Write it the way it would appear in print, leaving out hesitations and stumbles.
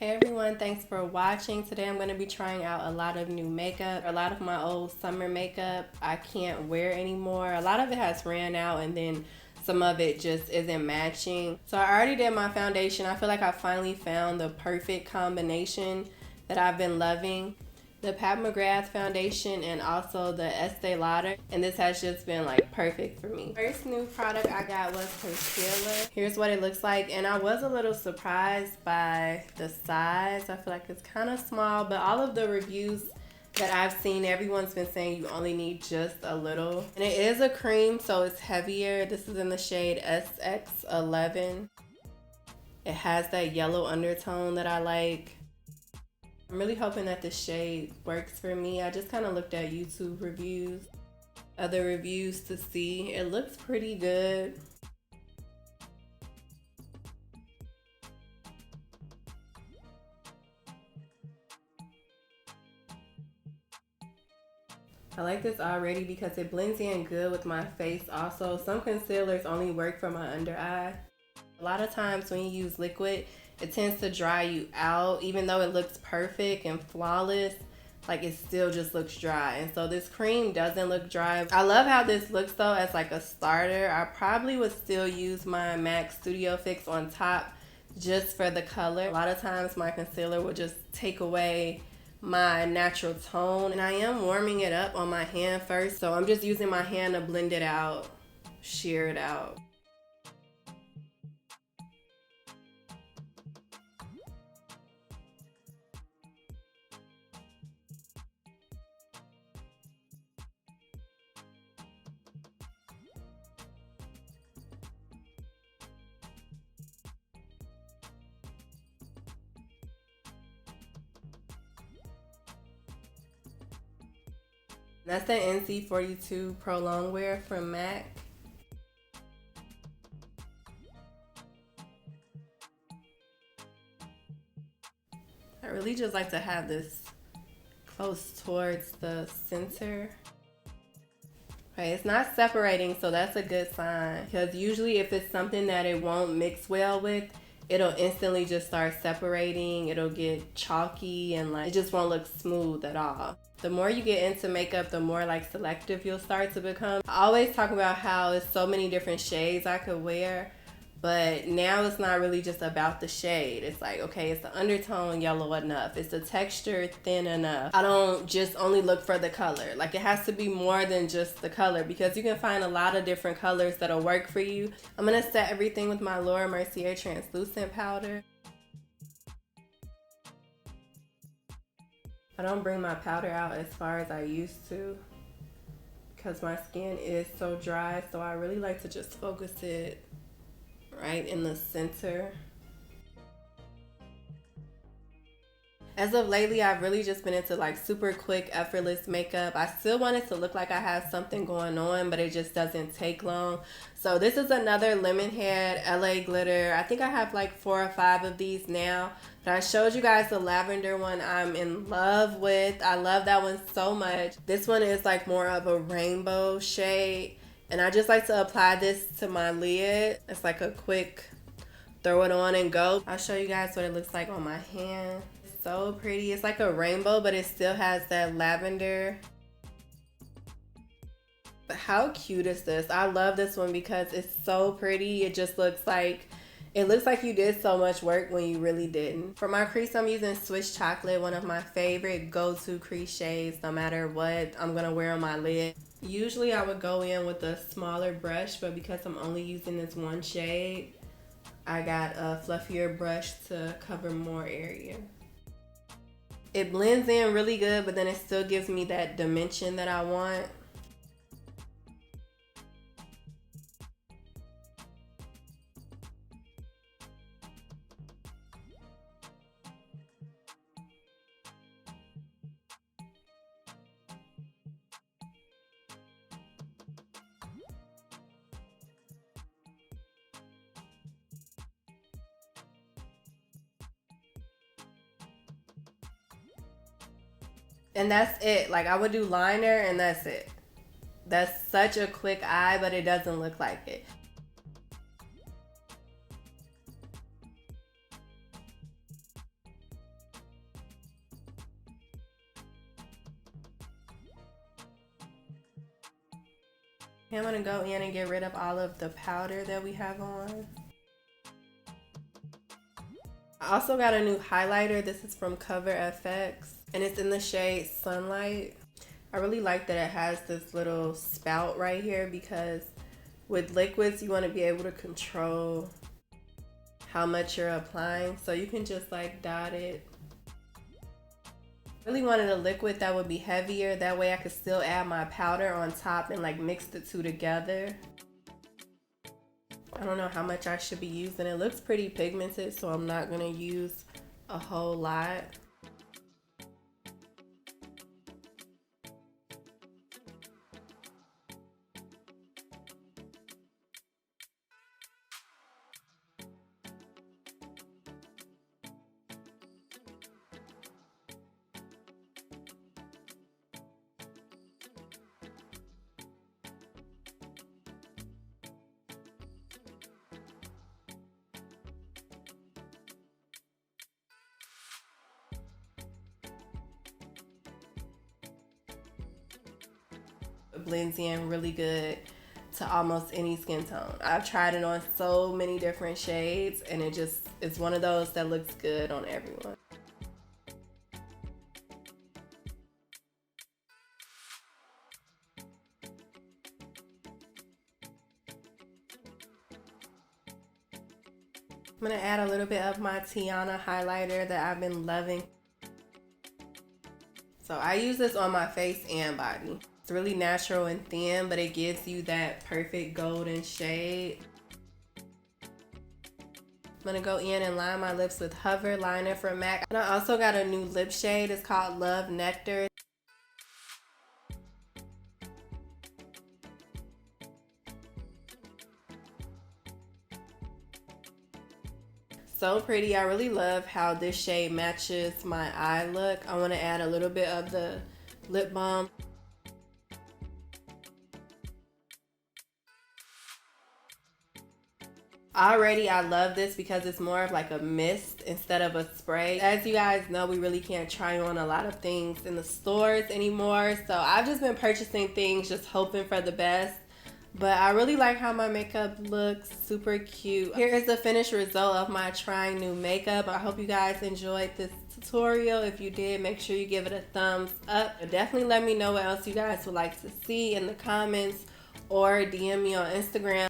Hey everyone, thanks for watching. Today I'm going to be trying out a lot of new makeup. A lot of my old summer makeup I can't wear anymore. A lot of it has ran out and then some of it just isn't matching. So I already did my foundation. I feel like I finally found the perfect combination that I've been loving. The McGrath foundation and also the Estee Lauder, and this has just been like perfect for me. First new product I got was concealer. Here's what it looks like, and I was a little surprised by the size. I feel like it's kind of small, but all of the reviews that I've seen, everyone's been saying you only need just a little. And it is a cream, so it's heavier. This is in the shade SX11. It has that yellow undertone that I like. I'm really hoping that the shade works for me. I just kind of looked at YouTube reviews, other reviews to see. It looks pretty good. I like this already because it blends in good with my face also. Some concealers only work for my under eye. A lot of times when you use liquid, it tends to dry you out. Even though it looks perfect and flawless, like it still just looks dry. And so this cream doesn't look dry. I love how this looks though as like a starter. I probably would still use my MAC Studio Fix on top just for the color. A lot of times my concealer will just take away my natural tone. And I am warming it up on my hand first. So I'm just using my hand to blend it out, sheer it out. That's the NC42 Prolong wear from MAC. I really just like to have this close towards the center. Okay, it's not separating, so that's a good sign. Because usually if it's something that it won't mix well with, it'll instantly just start separating. It'll get chalky and like it just won't look smooth at all. The more you get into makeup, the more like selective you'll start to become. I always talk about how there's so many different shades I could wear, but now it's not really just about the shade. It's like, okay, it's the undertone yellow enough. It's the texture thin enough. I don't just only look for the color. Like it has to be more than just the color because you can find a lot of different colors that'll work for you. I'm gonna set everything with my Lauder Mercier translucent powder. I don't bring my powder out as far as I used to because my skin is so dry, so I really like to just focus it right in the center. As of lately, I've really just been into like super quick, effortless makeup. I still want it to look like I have something going on, but it just doesn't take long. So this is another Lemonhead LA glitter. I think I have like 4 or 5 of these now. But I showed you guys the lavender one I'm in love with. I love that one so much. This one is like more of a rainbow shade. And I just like to apply this to my lid. It's like a quick throw it on and go. I'll show you guys what it looks like on my hand. It's so pretty. It's like a rainbow, but it still has that lavender. But how cute is this? I love this one because it's so pretty. It just looks like you did so much work when you really didn't. For my crease, I'm using Swiss Chocolate, one of my favorite go-to crease shades. No matter what I'm gonna wear on my lid. Usually I would go in with a smaller brush, but because I'm only using this one shade, I got a fluffier brush to cover more area. It blends in really good, but then it still gives me that dimension that I want. And that's it. Like I would do liner and that's it. That's such a quick eye, but it doesn't look like it. I'm gonna go in and get rid of all of the powder that we have on. I also got a new highlighter. This is from Cover FX and it's in the shade Sunlight. I really like that it has this little spout right here because with liquids you want to be able to control how much you're applying, so you can just like dot it. Really wanted a liquid that would be heavier, that way I could still add my powder on top and like mix the two together. I don't know how much I should be using. It looks pretty pigmented, so I'm not gonna use a whole lot. It blends in really good to almost any skin tone. I've tried it on so many different shades and it's one of those that looks good on everyone. I'm gonna add a little bit of my Tiana highlighter that I've been loving. So I use this on my face and body. It's really natural and thin, but it gives you that perfect golden shade. I'm gonna go in and line my lips with Hover Liner from MAC. And I also got a new lip shade. It's called Love Nectar. So pretty. I really love how this shade matches my eye look. I want to add a little bit of the lip balm. Already I love this because it's more of like a mist instead of a spray. As you guys know, we really can't try on a lot of things in the stores anymore, so I've just been purchasing things just hoping for the best. But I really like how my makeup looks, super cute. Here is the finished result of my trying new makeup. I hope you guys enjoyed this tutorial. If you did, make sure you give it a thumbs up. Definitely let me know what else you guys would like to see in the comments or DM me on Instagram.